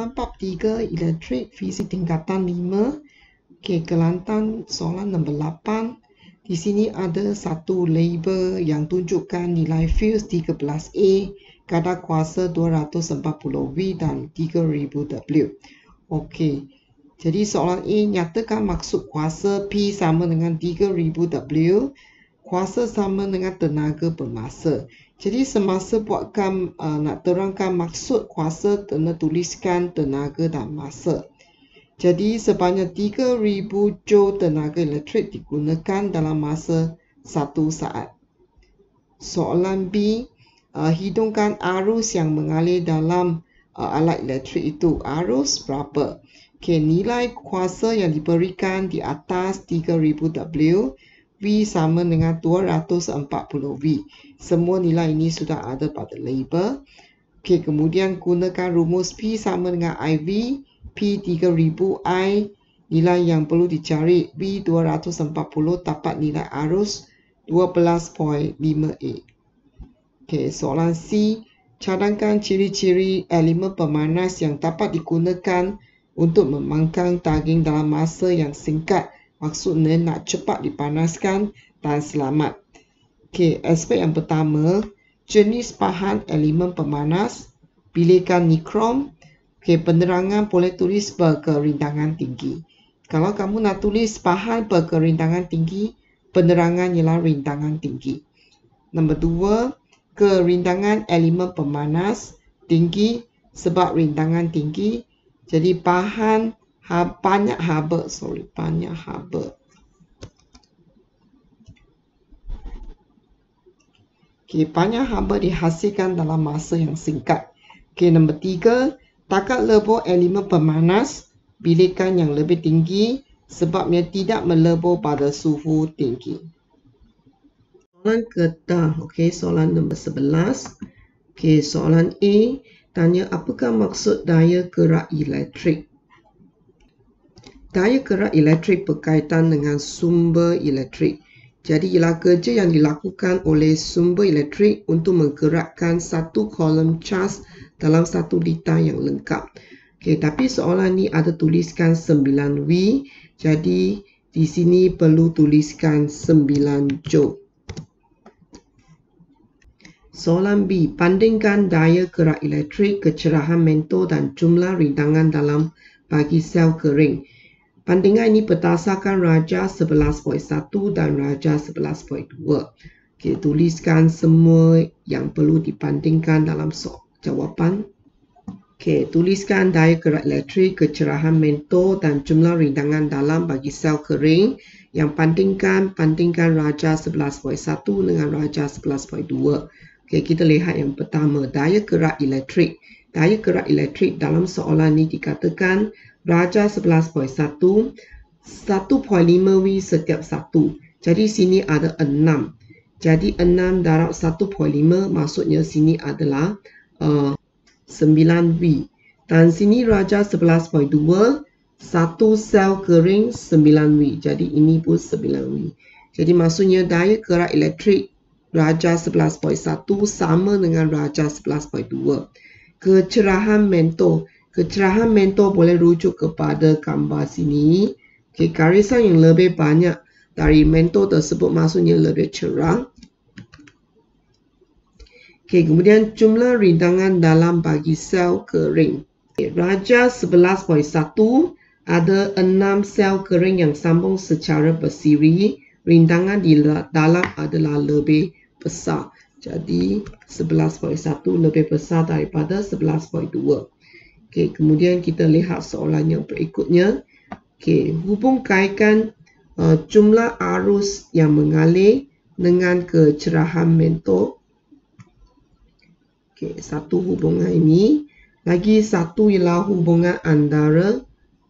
soalan bab 3 elektrik fisik tingkatan 5. Okey, Kelantan soalan nombor 8. Di sini ada satu label yang tunjukkan nilai fuse 13A, kadar kuasa 240V dan 3000W. Okey, jadi soalan A, nyatakan maksud kuasa P sama dengan 3000W. Kuasa sama dengan tenaga bermasa. Jadi semasa buatkan nak terangkan maksud kuasa, kena tuliskan tenaga dan masa. Jadi sebanyak 3000 joule tenaga elektrik digunakan dalam masa 1 saat. Soalan B, hidungkan arus yang mengalir dalam alat elektrik itu. Arus berapa? Okay, nilai kuasa yang diberikan di atas 3000W. V sama dengan 240V. Semua nilai ini sudah ada pada label. Okey, kemudian gunakan rumus P sama dengan IV. P 3000, I nilai yang perlu dicari. V 240 dapat nilai arus 12.5A. Okey, soalan C. Cadangkan ciri-ciri elemen pemanas yang dapat digunakan untuk memanggang daging dalam masa yang singkat. Maksudnya nak cepat dipanaskan dan selamat. Okey, aspek yang pertama, jenis bahan elemen pemanas, bilikan nikrom. Okey, penerangan boleh tulis berkerintangan tinggi. Kalau kamu nak tulis bahan berkerintangan tinggi, penerangan ialah rintangan tinggi. Nombor 2, kerintangan elemen pemanas tinggi sebab rintangan tinggi. Jadi bahan banyak haba. Okey, banyak haba dihasilkan dalam masa yang singkat. Okey, nombor 3, takat lebur elemen pemanas, bilikan yang lebih tinggi sebabnya tidak melebur pada suhu tinggi. Soalan kedah. Okey, soalan nombor 11. Okey, soalan A, tanya apakah maksud daya gerak elektrik? Daya gerak elektrik berkaitan dengan sumber elektrik. Jadi ialah kerja yang dilakukan oleh sumber elektrik untuk menggerakkan satu kolom cas dalam satu litar yang lengkap. Okey, tapi soalan ni ada tuliskan 9V. Jadi di sini perlu tuliskan 9 joule. Soalan B, bandingkan daya gerak elektrik, kecerahan mentol dan jumlah rintangan dalam bagi sel kering. Bandingan ini berdasarkan Rajah 11.1 dan Rajah 11.2. Okey, tuliskan semua yang perlu dibandingkan dalam jawapan. Okey, tuliskan daya gerak elektrik, kecerahan mentol dan jumlah rintangan dalam bagi sel kering. Yang bandingkan Rajah 11.1 dengan Rajah 11.2. Okey, kita lihat yang pertama, daya gerak elektrik. Daya gerak elektrik dalam soalan ini dikatakan Rajah 11.1, 1.5V setiap 1. Jadi sini ada 6. Jadi 6 darab 1.5 maksudnya sini adalah 9V. Dan sini Rajah 11.2, 1 sel kering 9V. Jadi ini pun 9V. Jadi maksudnya daya gerak elektrik Rajah 11.1 sama dengan Rajah 11.2. Kecerahan mentol. Kecerahan mentol boleh rujuk kepada gambar sini. Okay, garisan yang lebih banyak dari mentol tersebut maksudnya lebih cerah. Okay, kemudian jumlah rintangan dalam bagi sel kering. Okay, Rajah 11.1 ada 6 sel kering yang sambung secara bersiri. Rintangan di dalam adalah lebih besar. Jadi 11.1 lebih besar daripada 11.2. Okey, kemudian kita lihat soalan yang berikutnya. Okey, hubung kaitkan jumlah arus yang mengalir dengan kecerahan mentol. Okey, satu hubungan ini. Lagi satu ialah hubungan antara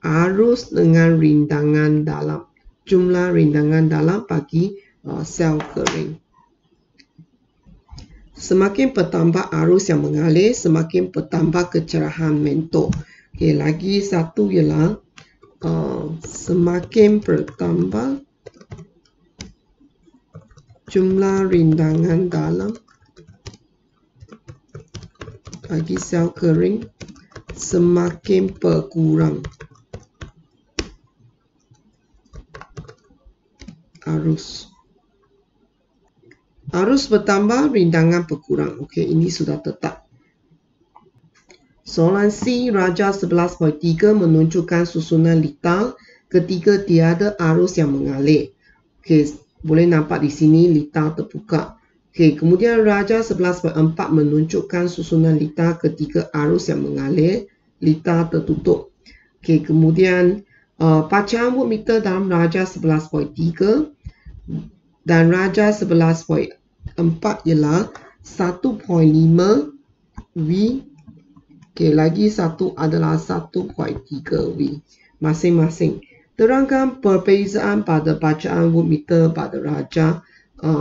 arus dengan rintangan dalam. Jumlah rintangan dalam bagi sel kering. Semakin bertambah arus yang mengalir, semakin bertambah kecerahan mentol. Okey, lagi satu ialah semakin bertambah jumlah rintangan dalam bagi sel kering, semakin berkurang. Arus bertambah, rintangan berkurang. Okey, ini sudah tetap. Soalan C, Raja 11.3 menunjukkan susunan litar ketika tiada arus yang mengalir. Okey, boleh nampak di sini litar terbuka. Okey, kemudian Raja 11.4 menunjukkan susunan litar ketika arus yang mengalir, litar tertutup. Okey, kemudian bacaan voltmeter dalam Raja 11.3 dan Raja 11.4 ialah 1.5 V. Okey, lagi satu adalah 1.3 V masing-masing. Terangkan perbezaan pada bacaan voltmeter pada Raja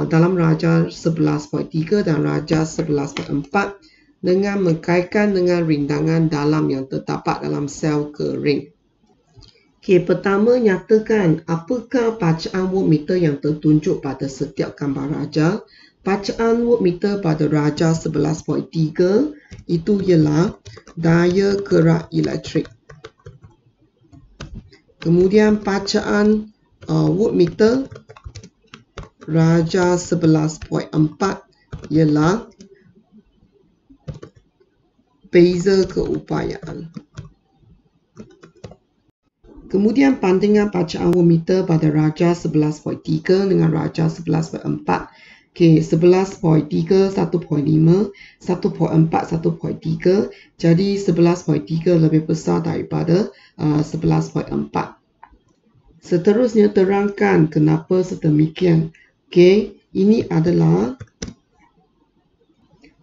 dalam Raja 11.3 dan Raja 11.4 dengan mengkaitkan dengan rintangan dalam yang terdapat dalam sel kering. Okey, pertama nyatakan apakah bacaan voltmeter yang tertunjuk pada setiap gambar Raja. Bacaan voltmeter pada Raja 11.3 itu ialah daya gerak elektrik. Kemudian bacaan voltmeter Raja 11.4 ialah beza keupayaan. Kemudian bandingan bacaan voltmeter pada Raja 11.3 dengan Raja 11.4. Okey, 11.3 1.5, 1.4 1.3. Jadi 11.3 lebih besar daripada 11.4. Seterusnya terangkan kenapa sedemikian. Okey, ini adalah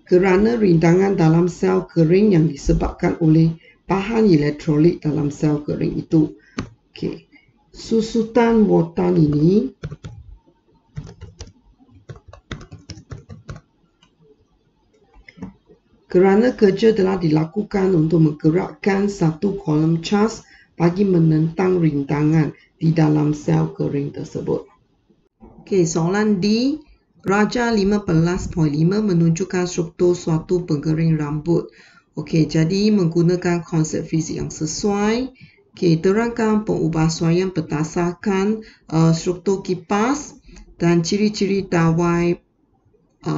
kerana rintangan dalam sel kering yang disebabkan oleh bahan elektrolit dalam sel kering itu. Okey, susutan voltan ini kerana kerja telah dilakukan untuk menggerakkan satu kolom cas bagi menentang rintangan di dalam sel kering tersebut. Okey, soalan D, Raja 15.5 menunjukkan struktur suatu pengering rambut. Okey, jadi menggunakan konsep fizik yang sesuai. Okey, terangkan pengubahsuaian berdasarkan struktur kipas dan ciri-ciri dawai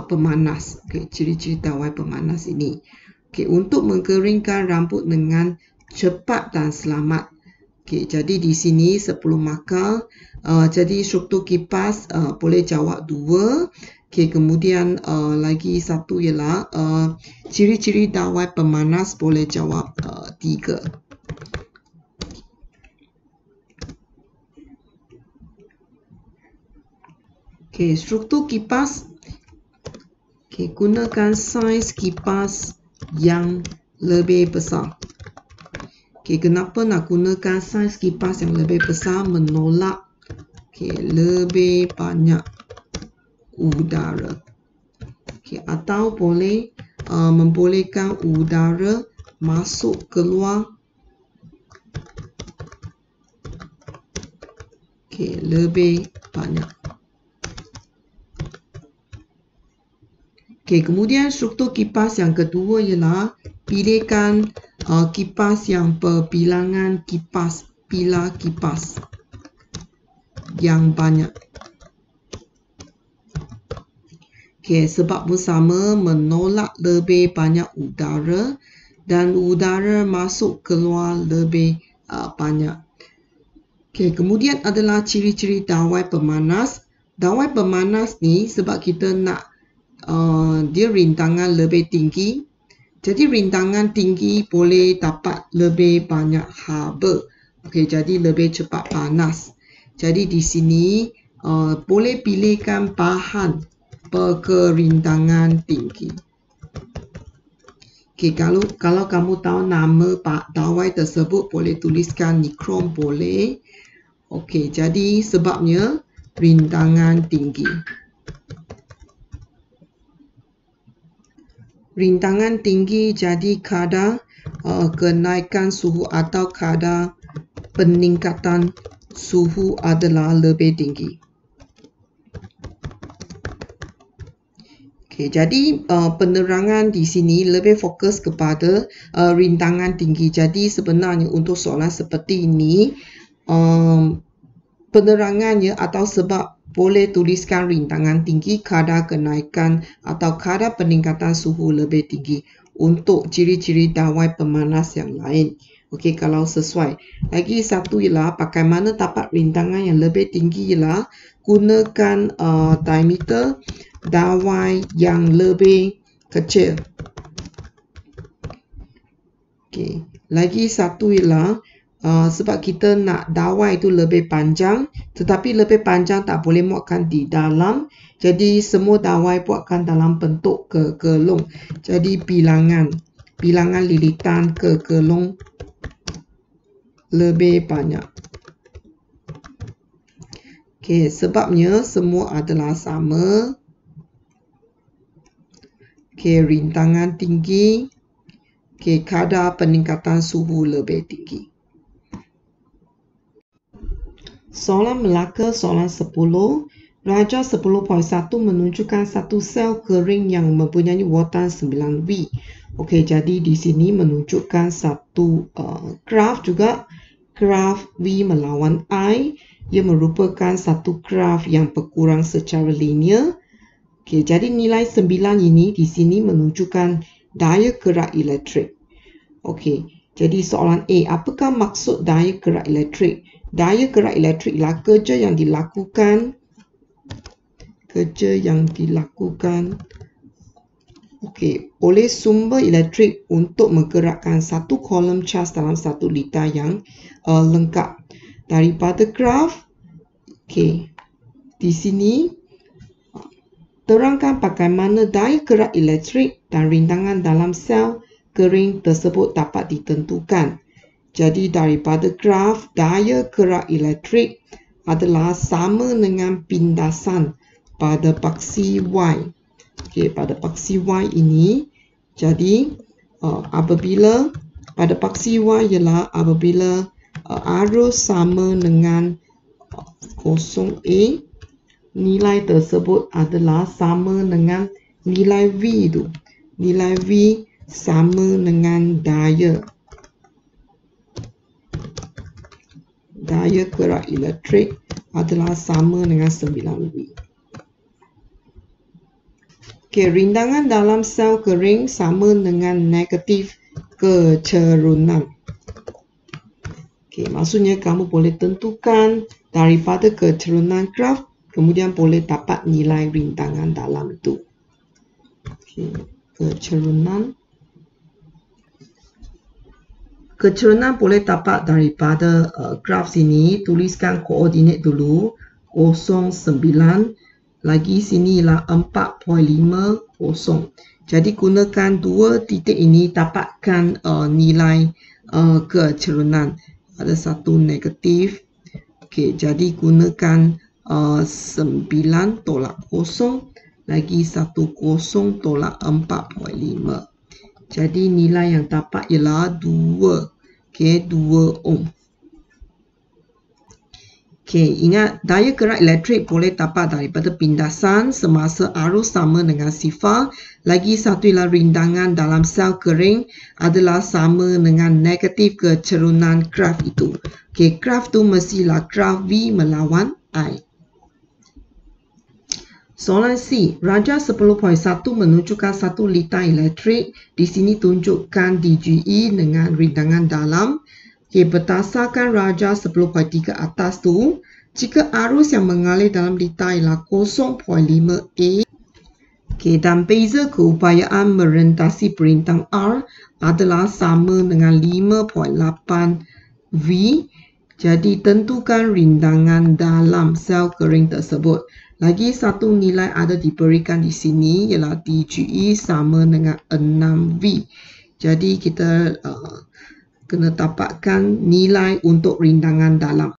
pemanas. Okey, ciri-ciri dawai pemanas ini. Okey, untuk mengkeringkan rambut dengan cepat dan selamat. Okey, jadi di sini 10 markah. Jadi struktur kipas boleh jawab 2. Okey, kemudian lagi satu ialah ciri-ciri dawai pemanas boleh jawab 3. Okey, struktur kipas. Okey, gunakan saiz kipas yang lebih besar. Okey, kenapa nak gunakan saiz kipas yang lebih besar? Menolak lebih banyak udara. Okey, atau boleh membolehkan udara masuk keluar lebih banyak. Okey, kemudian struktur kipas yang kedua ialah pilihkan kipas yang berbilangan pilar kipas yang banyak. Okey, sebab bersama menolak lebih banyak udara dan udara masuk keluar lebih banyak. Okey, kemudian adalah ciri-ciri dawai pemanas. Dawai pemanas ni sebab kita nak dia rintangan lebih tinggi. Jadi rintangan tinggi boleh dapat lebih banyak haba. Okey, jadi lebih cepat panas. Jadi di sini boleh pilihkan bahan berkerintangan tinggi. Okey, kalau kamu tahu nama dawai tersebut boleh tuliskan nikrom boleh. Okey, jadi sebabnya rintangan tinggi. Rintangan tinggi jadi kadar kenaikan suhu atau kadar peningkatan suhu adalah lebih tinggi. Okay, jadi penerangan di sini lebih fokus kepada rintangan tinggi. Jadi sebenarnya untuk soalan seperti ini, penerangannya atau sebab boleh tuliskan rintangan tinggi kadar kenaikan atau kadar peningkatan suhu lebih tinggi untuk ciri-ciri dawai pemanas yang lain. Okey, kalau sesuai. Lagi satu ialah pakai mana tapak rintangan yang lebih tinggi ialah gunakan diameter dawai yang lebih kecil. Okey, lagi satu ialah sebab kita nak dawai itu lebih panjang, tetapi lebih panjang tak boleh muatkan di dalam. Jadi semua dawai buatkan dalam bentuk kekelung. Jadi bilangan lilitan kekelung lebih banyak. Okey, sebabnya semua adalah sama. Okey, rintangan tinggi. Okey, kadar peningkatan suhu lebih tinggi. Soalan Melaka soalan 10. Raja 10.1 menunjukkan satu sel kering yang mempunyai watan 9V. Okey, jadi di sini menunjukkan satu graf juga. Graf V melawan I. Ia merupakan satu graf yang berkurang secara linear. Okey, jadi nilai 9 ini di sini menunjukkan daya gerak elektrik. Okey, jadi soalan A, apakah maksud daya gerak elektrik? Daya gerak elektrik ialah kerja yang dilakukan oleh sumber elektrik untuk menggerakkan satu kolom cas dalam satu litar yang lengkap. Daripada graf, di sini terangkan bagaimana daya gerak elektrik dan rintangan dalam sel kering tersebut dapat ditentukan. Jadi daripada graf, daya gerak elektrik adalah sama dengan pindasan pada paksi Y. Okey, pada paksi Y ini, jadi apabila pada paksi Y ialah apabila arus sama dengan 0A, nilai tersebut adalah sama dengan nilai V itu. Nilai V sama dengan daya gerak elektrik adalah sama dengan 9V. Okey, rintangan dalam sel kering sama dengan negatif kecerunan. Okey, maksudnya kamu boleh tentukan daripada kecerunan graf, kemudian boleh dapat nilai rintangan dalam itu. Okey, Kecerunan boleh dapat daripada graf sini. Tuliskan koordinat dulu 09. Lagi sini ialah 4.50. Jadi gunakan dua titik ini dapatkan nilai kecerunan. Ada satu negatif. Okey, jadi gunakan 9 tolak 0. Lagi satu 0 tolak 4.5. Jadi nilai yang dapat ialah 2. Okey, 2 ohm. Okey, ingat daya gerak elektrik boleh dapat daripada pindasan semasa arus sama dengan sifar. Lagi satu ialah rintangan dalam sel kering adalah sama dengan negatif kecerunan graf itu. Okey, graf tu mestilah graf V melawan I. Soalan C, Raja 10.1 menunjukkan satu litar elektrik. Di sini tunjukkan DGE dengan rintangan dalam. Okay, berdasarkan Raja 10.3 atas tu, jika arus yang mengalir dalam litar ialah 0.5A, dan beza keupayaan merentasi perintang R adalah sama dengan 5.8V, jadi tentukan rintangan dalam sel kering tersebut. Lagi satu nilai ada diberikan di sini ialah DGE sama dengan 6V. Jadi kita kena dapatkan nilai untuk rintangan dalam.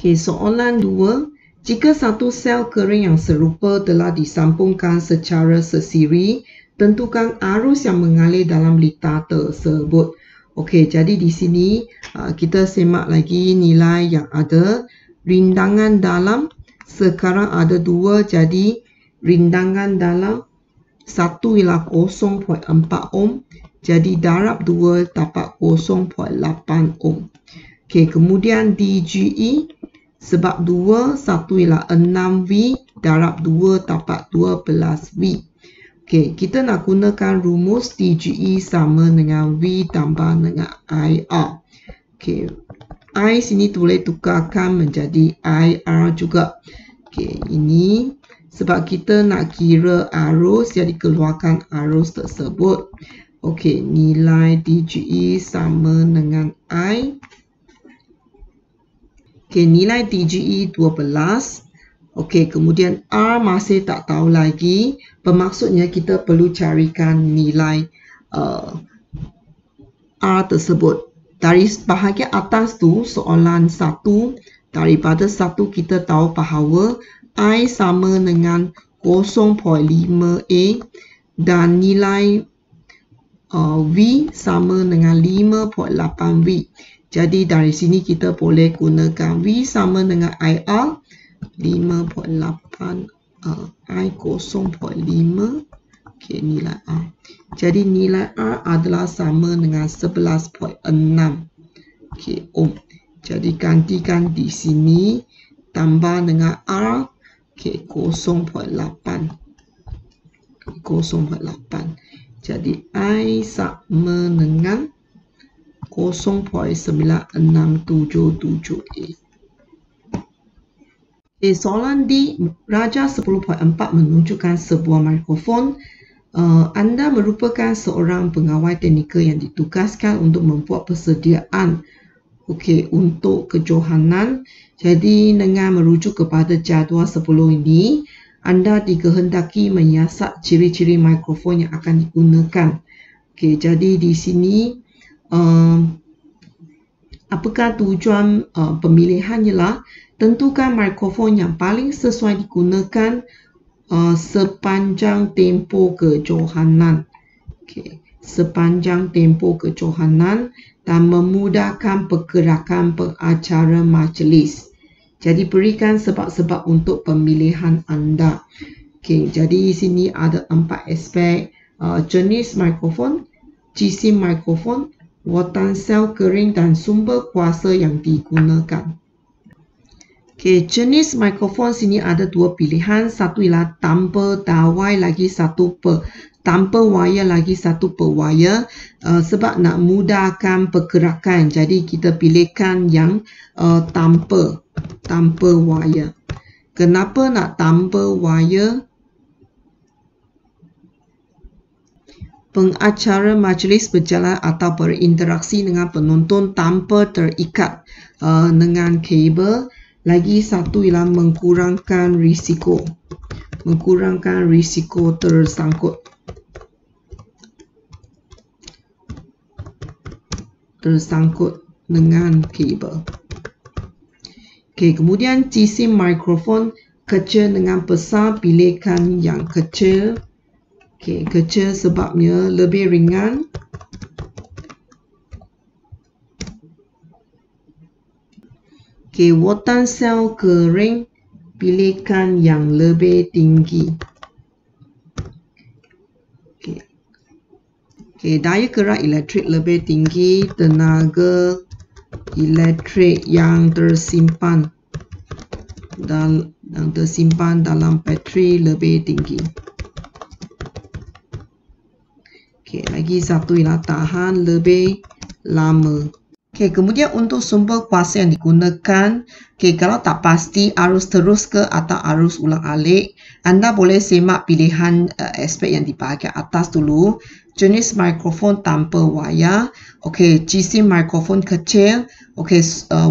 Okey, soalan 2. Jika satu sel kering yang serupa telah disambungkan secara sesiri, tentukan arus yang mengalir dalam litar tersebut. Okey, jadi di sini kita semak lagi nilai yang ada. Rindangan dalam sekarang ada 2, jadi rindangan dalam 1 ialah 0.4 ohm. Jadi darab 2 dapat 0.8 ohm. Okey, kemudian DGE sebab 2, 1 ialah 6V, darab 2 dapat 12V. Okey, kita nak gunakan rumus DGE sama dengan V tambah dengan IR. Okey, I sini boleh tukarkan menjadi IR juga. Okey, ini sebab kita nak kira arus, jadi keluarkan arus tersebut. Okey, nilai DGE sama dengan I. Okey, nilai DGE 12. Okey, kemudian R masih tak tahu lagi. Bermaksudnya kita perlu carikan nilai R tersebut. Dari bahagian atas tu, soalan 1, daripada 1 kita tahu bahawa I sama dengan 0.5A dan nilai V sama dengan 5.8V. Jadi dari sini kita boleh gunakan V sama dengan IR 5.8 I 0.5. Okey, nilai R. Jadi nilai R adalah sama dengan 11.6. Okey, ohm. Jadi gantikan di sini tambah dengan R. Okey, 0.8. 0.8. Jadi I sama dengan 0.9677A. Okay, soalan D, Raja 10.4 menunjukkan sebuah mikrofon. Anda merupakan seorang pengawal teknikal yang ditugaskan untuk membuat persediaan untuk kejohanan. Jadi dengan merujuk kepada jadual sebelum ini, anda dikehendaki menyiasat ciri-ciri mikrofon yang akan digunakan. Okey, jadi di sini apakah tujuan pemilihan ialah tentukan mikrofon yang paling sesuai digunakan sepanjang tempoh kejohanan. Okey, sepanjang tempoh kejohanan dan memudahkan pergerakan pengacara majlis. Jadi berikan sebab-sebab untuk pemilihan anda. Okey, jadi di sini ada 4 aspek. Jenis mikrofon, jisim mikrofon, watan sel kering dan sumber kuasa yang digunakan. Okey, jenis mikrofon sini ada 2 pilihan. Satu ialah tanpa dawai, lagi satu tanpa wayar, lagi satu berwayar. Sebab nak mudahkan pergerakan, jadi kita pilihkan yang tanpa wayar. Kenapa nak tanpa wayar? Pengacara majlis berjalan atau berinteraksi dengan penonton tanpa terikat dengan kabel. Lagi satu ialah mengkurangkan risiko tersangkut dengan kabel. Okey, kemudian jisim mikrofon kecil dengan besar, pilihkan yang kecil. Okey, kecil sebabnya lebih ringan. Okey, watan sel kering, pilihkan yang lebih tinggi. Okey, daya gerak elektrik lebih tinggi, tenaga elektrik yang tersimpan dalam bateri lebih tinggi. Okey, lagi satu ialah tahan lebih lama. Okey, kemudian untuk sumber kuasa yang digunakan, kalau tak pasti arus terus ke atau arus ulang-alik, anda boleh semak pilihan aspek yang di bahagian atas dulu. Jenis mikrofon tanpa wayar, jisim mikrofon kecil,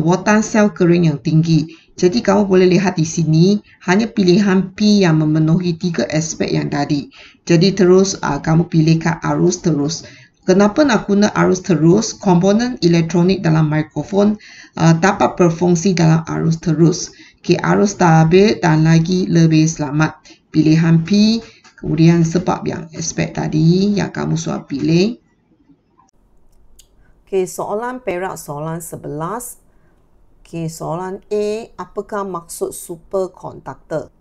watan sel kering yang tinggi. Jadi kamu boleh lihat di sini hanya pilihan P yang memenuhi 3 aspek yang tadi. Jadi terus kamu pilihkan arus terus. Kenapa nak guna arus terus? Komponen elektronik dalam mikrofon dapat berfungsi dalam arus terus. Okay, arus stabil dan lagi lebih selamat. Pilihan P, kemudian sebab yang aspek tadi yang kamu sudah pilih. Okay, soalan perak soalan 11. Okay, soalan A, apakah maksud superkonduktor?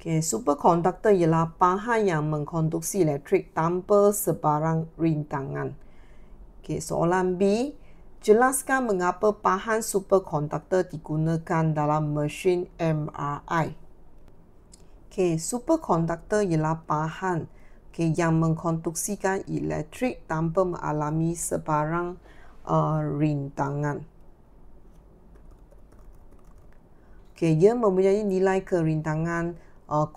Okay, superkonduktor ialah bahan yang mengkonduksi elektrik tanpa sebarang rintangan. Okay, soalan B, jelaskan mengapa bahan superkonduktor digunakan dalam mesin MRI. Okay, superkonduktor ialah bahan yang mengkonduksikan elektrik tanpa mengalami sebarang rintangan. Okay, ia mempunyai nilai kerintangan 0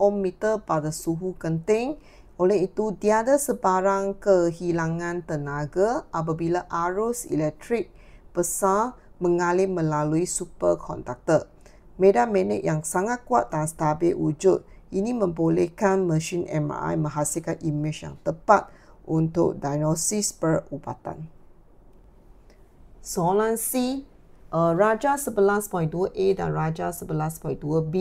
ohm meter pada suhu genting. Oleh itu, tiada sebarang kehilangan tenaga apabila arus elektrik besar mengalir melalui superkonduktor. Medan magnet yang sangat kuat dan stabil wujud. Ini membolehkan mesin MRI menghasilkan imej yang tepat untuk diagnosis perubatan. Soalan C, Raja 11.2a dan Raja 11.2b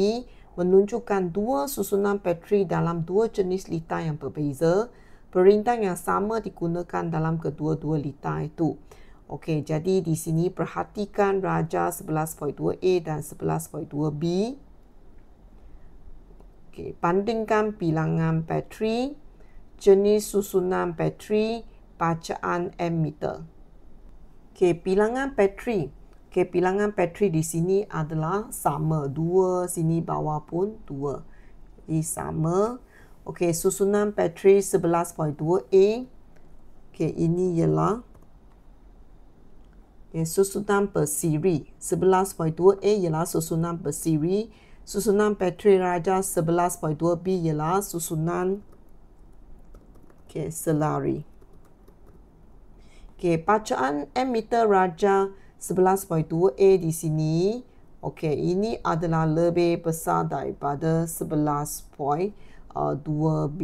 menunjukkan dua susunan bateri dalam dua jenis litar yang berbeza. Perintah yang sama digunakan dalam kedua-dua litar itu. Okey, jadi di sini perhatikan Raja 11.2a dan 11.2b. Okey, bandingkan bilangan bateri, jenis susunan bateri, bacaan ammeter. Okey, bilangan bateri. Okay, bilangan bateri di sini adalah sama. 2, sini bawah pun 2. Jadi sama. Okay, susunan bateri 11.2a. Okay, ini ialah susunan bersiri. 11.2a ialah susunan bersiri. Susunan bateri Raja 11.2b ialah susunan selari. Okay, bacaan ammeter Raja 11.2a di sini, okey, ini adalah lebih besar daripada 11.2b.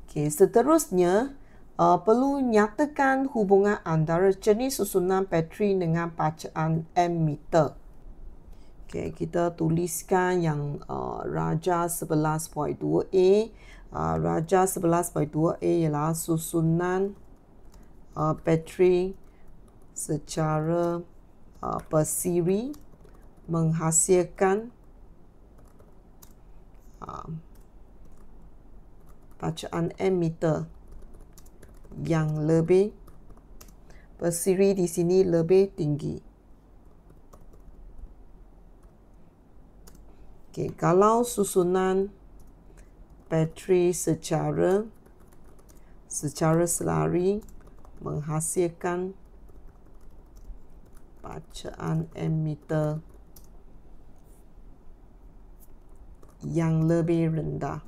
Okey, seterusnya perlu nyatakan hubungan antara jenis susunan bateri dengan bacaan ammeter. Okey, kita tuliskan yang Raja 11.2a. Raja 11.2a ialah susunan bateri secara bersiri menghasilkan bacaan ammeter yang lebih bersiri di sini lebih tinggi. Okay, kalau susunan bateri secara selari menghasilkan bacaan ammeter yang lebih rendah.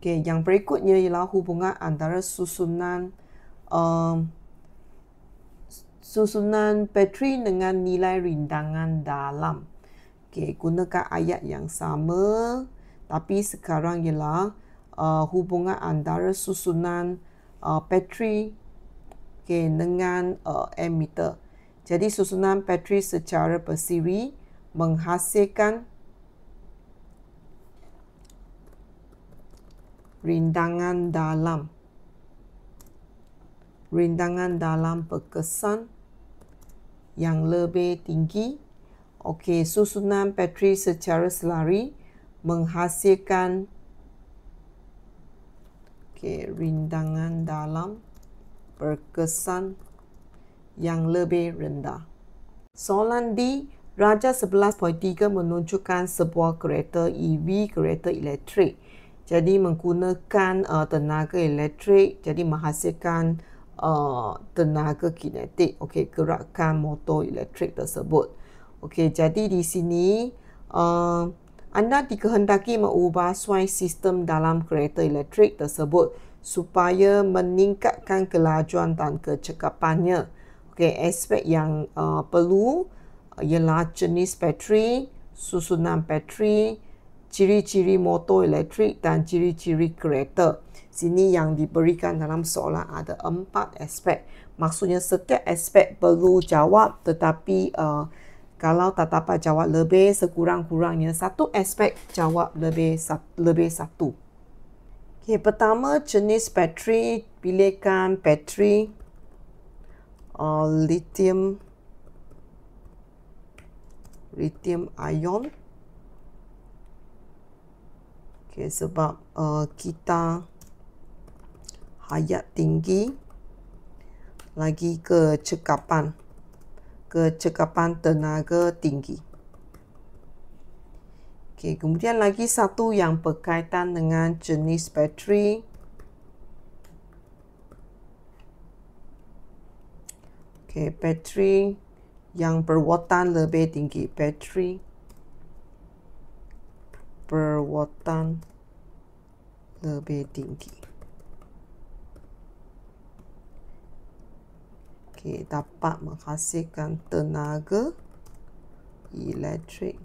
Okay, yang berikutnya ialah hubungan antara susunan bateri dengan nilai rintangan dalam. Okay, gunakan ayat yang sama, tapi sekarang ialah hubungan antara susunan bateri dengan ammeter. Jadi susunan bateri secara bersiri menghasilkan rintangan dalam. Rintangan dalam berkesan yang lebih tinggi. Okey, susunan bateri secara selari menghasilkan rintangan dalam berkesan yang lebih rendah. Soalan D, Raja 11.3 menunjukkan sebuah kereta EV, kereta elektrik. Jadi menggunakan tenaga elektrik, jadi menghasilkan tenaga kinetik. Okey, gerakan motor elektrik tersebut. Okey, jadi di sini anda dikehendaki mengubah suai sistem dalam kereta elektrik tersebut supaya meningkatkan kelajuan dan kecekapannya. Okey, aspek yang perlu ialah jenis bateri, susunan bateri, ciri-ciri motor elektrik dan ciri-ciri kereta. Sini yang diberikan dalam soalan ada 4 aspek. Maksudnya setiap aspek perlu jawab, tetapi kalau tak dapat jawab lebih, sekurang-kurangnya satu aspek jawab lebih satu. Okay, pertama jenis bateri, pilihkan bateri lithium ion. Okay, sebab kita hayat tinggi, lagi kecekapan tenaga tinggi. Okay, kemudian lagi satu yang berkaitan dengan jenis bateri. Okay, bateri yang berwatan lebih tinggi. Bateri berwatan lebih tinggi. Okay, dapat menghasilkan tenaga elektrik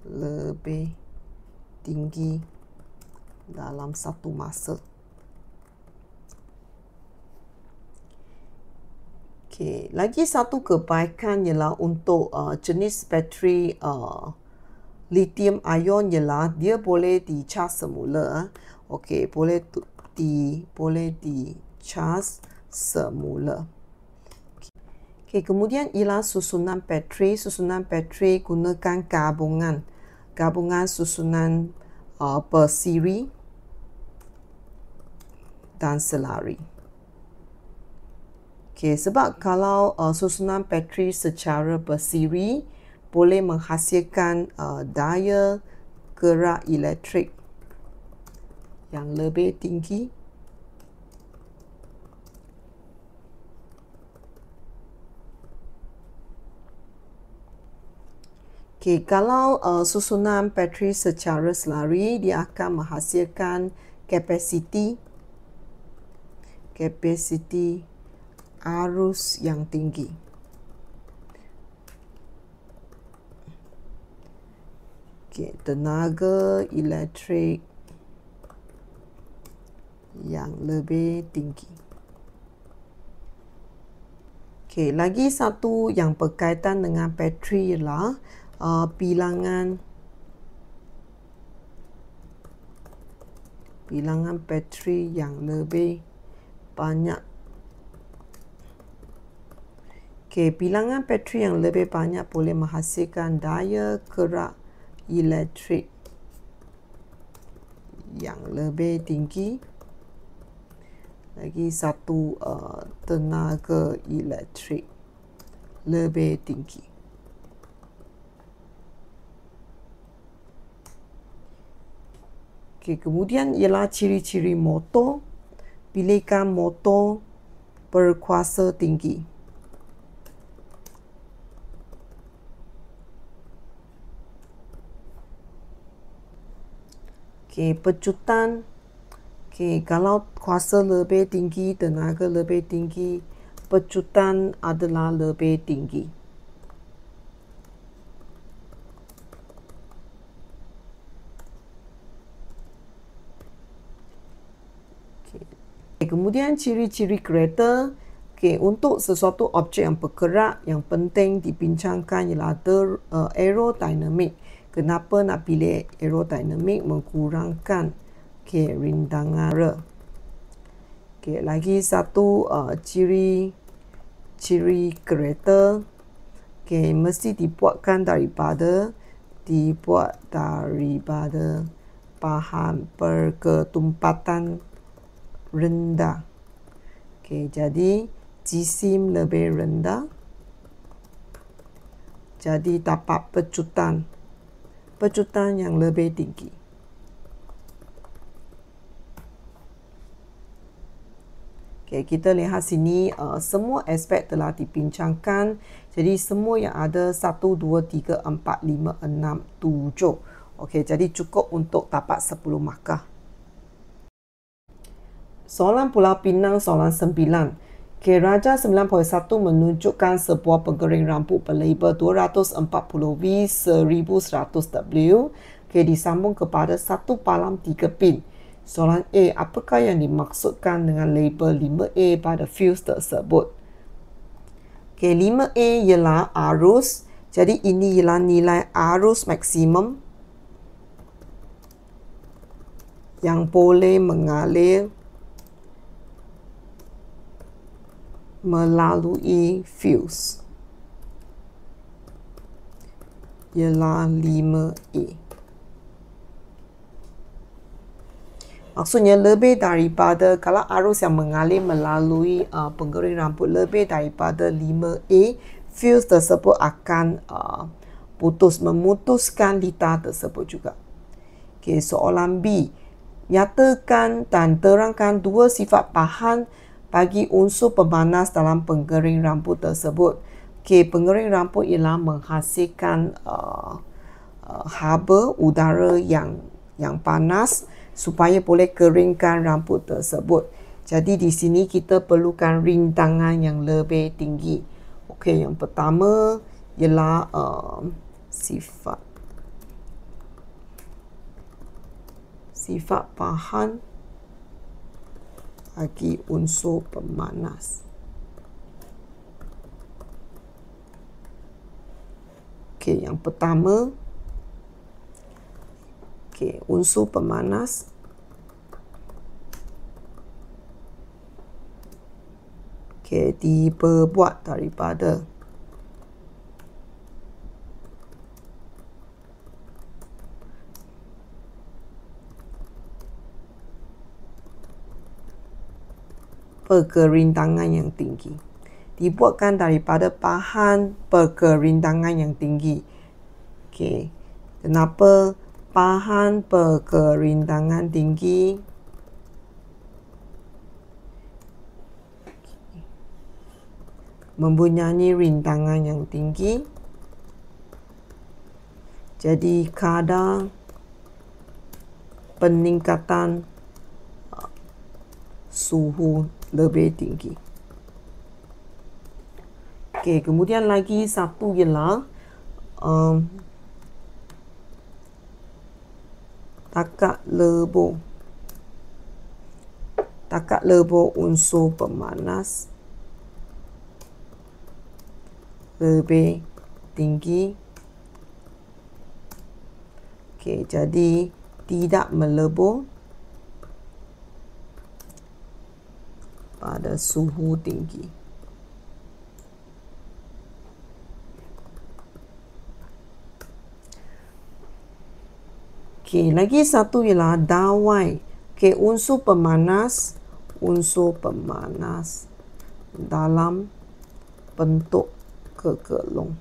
lebih tinggi dalam satu masa. Okay, lagi satu kebaikan ialah untuk jenis bateri lithium ion ialah dia boleh di-charge semula. Okay, boleh di-charge semula. Okay, kemudian ialah susunan bateri. Susunan bateri gunakan gabungan susunan bersiri dan selari. Okay, sebab kalau susunan bateri secara bersiri boleh menghasilkan daya gerak elektrik yang lebih tinggi. Okay, kalau susunan bateri secara selari, dia akan menghasilkan kapasiti arus yang tinggi. Okay, tenaga elektrik yang lebih tinggi. Okay, lagi satu yang berkaitan dengan bateri ialah bilangan bateri yang lebih banyak. Okay, bilangan bateri yang lebih banyak boleh menghasilkan daya gerak elektrik yang lebih tinggi. Lagi satu tenaga elektrik lebih tinggi. Okay, kemudian ialah ciri-ciri motor. Pilihkan motor berkuasa tinggi. Okay, pecutan. Okay, kalau kuasa lebih tinggi, tenaga lebih tinggi, pecutan adalah lebih tinggi. Okay, kemudian ciri-ciri kereta. Okay, untuk sesuatu objek yang bergerak, yang penting dibincangkan ialah aerodinamik. Kenapa nak pilih aerodinamik? Mengkurangkan rintangan udara. Okay, lagi satu ciri kereta. Okay, mesti dibuat daripada bahan berketumpatan rendah. Okay, jadi jisim lebih rendah. Jadi dapat pecutan yang lebih tinggi. Okay, kita lihat sini semua aspek telah dibincangkan. Jadi semua yang ada 1, 2, 3, 4, 5, 6, 7. Okay, jadi cukup untuk dapat 10 markah. Soalan Pulau Pinang, soalan 9. Okay, Raja 9.1 menunjukkan sebuah pengering rambut berlabel 240V 1100W. Okay, disambung kepada satu palang 3 pin. Soalan A, apakah yang dimaksudkan dengan label 5A pada fuse tersebut? Okay, 5A ialah arus. Jadi ini ialah nilai arus maksimum yang boleh mengalir melalui fuse. Ialah 5A. Maksudnya lebih daripada, kalau arus yang mengalir melalui pengering rambut lebih daripada 5A, fuse tersebut akan memutuskan litar tersebut juga. Okay, soalan B. Nyatakan dan terangkan dua sifat bahan bagi unsur pemanas dalam pengering rambut tersebut. Okay, pengering rambut ialah menghasilkan haba udara yang panas supaya boleh keringkan rambut tersebut. Jadi di sini kita perlukan rintangan yang lebih tinggi. Okay, yang pertama ialah sifat bahan bagi unsur pemanas. Okay, yang pertama, okay, unsur pemanas okay, diperbuat daripada berkerintangan yang tinggi. Dibuatkan daripada bahan berkerintangan yang tinggi. Okay. Kenapa bahan berkerintangan tinggi? Mempunyai rintangan yang tinggi. Jadi kadar peningkatan suhu lebih tinggi. Okay, kemudian lagi satu ialah takat lebur unsur pemanas lebih tinggi. Okay, jadi tidak melebur pada suhu tinggi. Okay, lagi satu ialah dawai. Okay, unsur pemanas dalam bentuk kegelung.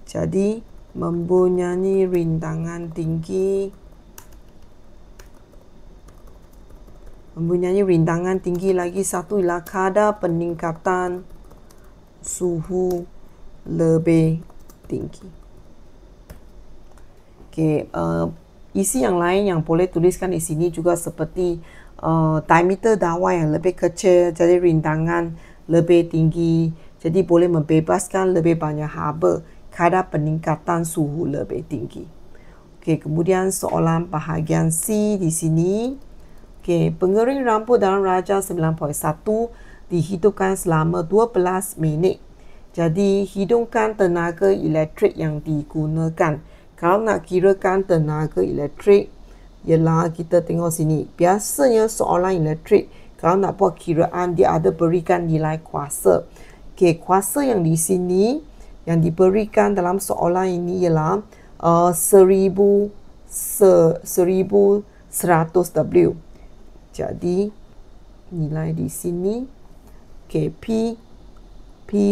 Jadi mempunyai rintangan tinggi. Lagi satu ialah kadar peningkatan suhu lebih tinggi. Okay, isi yang lain yang boleh tuliskan di sini juga seperti diameter dawai yang lebih kecil, jadi rintangan lebih tinggi, jadi boleh membebaskan lebih banyak haba. Kadar peningkatan suhu lebih tinggi. Okay, kemudian soalan bahagian C di sini. Okay, pengering rambut dalam Raja 9.1 dihidupkan selama 12 minit. Jadi hidungkan tenaga elektrik yang digunakan. Kalau nak kirakan tenaga elektrik, ialah kita tengok sini. Biasanya soalan elektrik, kalau nak buat kiraan, dia ada berikan nilai kuasa. Okay, kuasa yang di sini yang diberikan dalam soalan ini ialah 1100W. Jadi nilai di sini P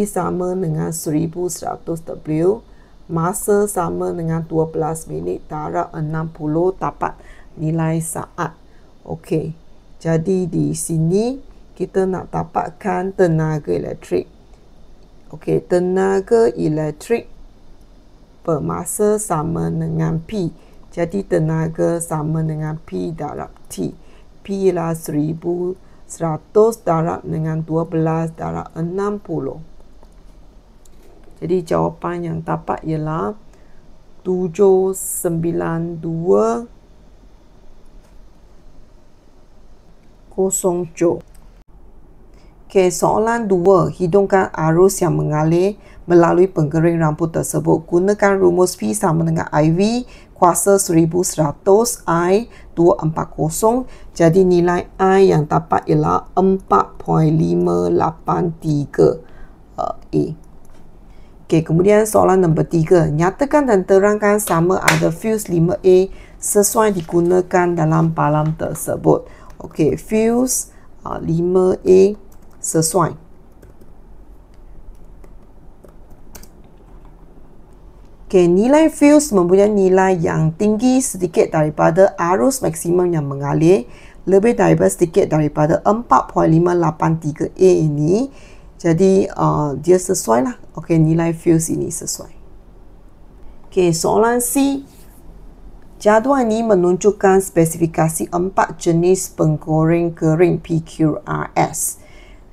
sama dengan 1100W, masa sama dengan 12 minit darab 60 dapat nilai saat. Okey. Jadi di sini kita nak dapatkan tenaga elektrik. Okey, tenaga elektrik bermasa sama dengan P. Jadi tenaga sama dengan P darab T. P ialah 1100 darab dengan 12 darab 60. Jadi jawapan yang dapat ialah 792.07. Okey, soalan 2. Hidungkan arus yang mengalir melalui penggering rambut tersebut. Gunakan rumus P sama dengan IV kuasa 1100 I 240. Jadi nilai I yang dapat ialah 4.583 A. Okey, kemudian soalan nombor 3. Nyatakan dan terangkan sama ada fuse 5A sesuai digunakan dalam balam tersebut. Okey, fuse 5A sesuai. Okay, nilai fuse mempunyai nilai yang tinggi sedikit daripada arus maksimum yang mengalir, lebih daripada sedikit daripada 4.583 A ini. Jadi dia sesuai lah. Okay, nilai fuse ini sesuai. Okay, soalan C. Jadual ini menunjukkan spesifikasi 4 jenis penggoreng kering PQRS.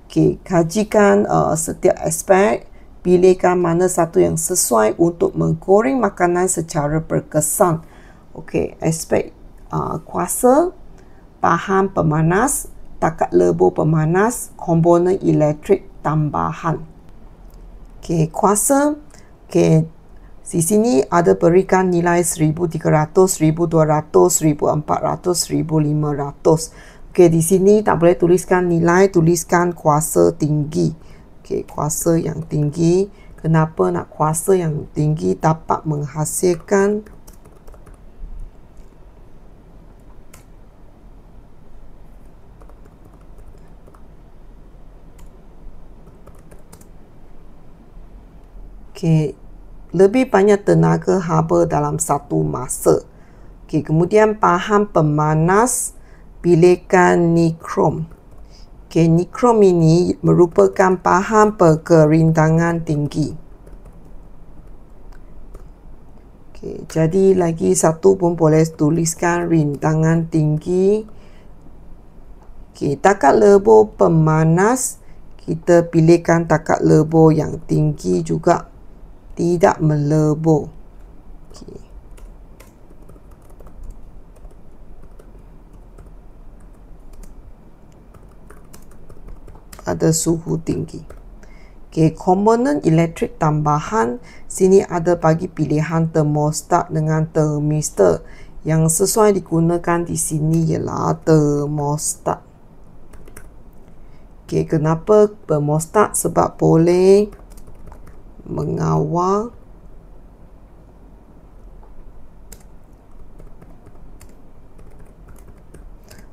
Okay, kajikan setiap aspek. Pilihkan mana satu yang sesuai untuk menggoreng makanan secara berkesan. Okey, aspek kuasa, bahan pemanas, takat lebur pemanas, komponen elektrik tambahan. Okey, kuasa. Okey, di sini ada berikan nilai 1300, 1200, 1400, 1500. Okey, di sini tak boleh tuliskan nilai, tuliskan kuasa tinggi. Okay, kuasa yang tinggi. Kenapa nak kuasa yang tinggi? Dapat menghasilkan lebih banyak tenaga haba dalam satu masa. Kemudian bahan pemanas, pilihkan nikrom. Nikrom ini merupakan bahan berkerintangan tinggi. Jadi lagi satu pun boleh tuliskan rintangan tinggi. Takat lebur pemanas, kita pilihkan takat lebur yang tinggi juga, tidak melebur. Ada suhu tinggi. Komponen elektrik tambahan, sini ada bagi pilihan termostat dengan termistor. Yang sesuai digunakan di sini ialah termostat. Kenapa termostat? Sebab boleh mengawal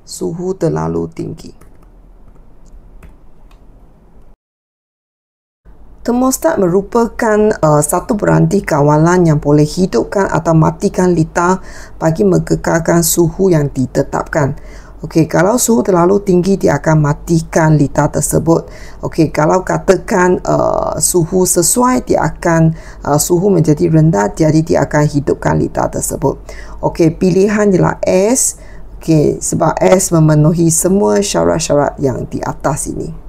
suhu terlalu tinggi. Termostat merupakan satu peranti kawalan yang boleh hidupkan atau matikan litar bagi mengekalkan suhu yang ditetapkan. Okey, kalau suhu terlalu tinggi, dia akan matikan litar tersebut. Okey, kalau katakan suhu sesuai, dia akan suhu menjadi rendah, jadi dia akan hidupkan litar tersebut. Okey, pilihan ialah S. Okey, sebab S memenuhi semua syarat-syarat yang di atas ini.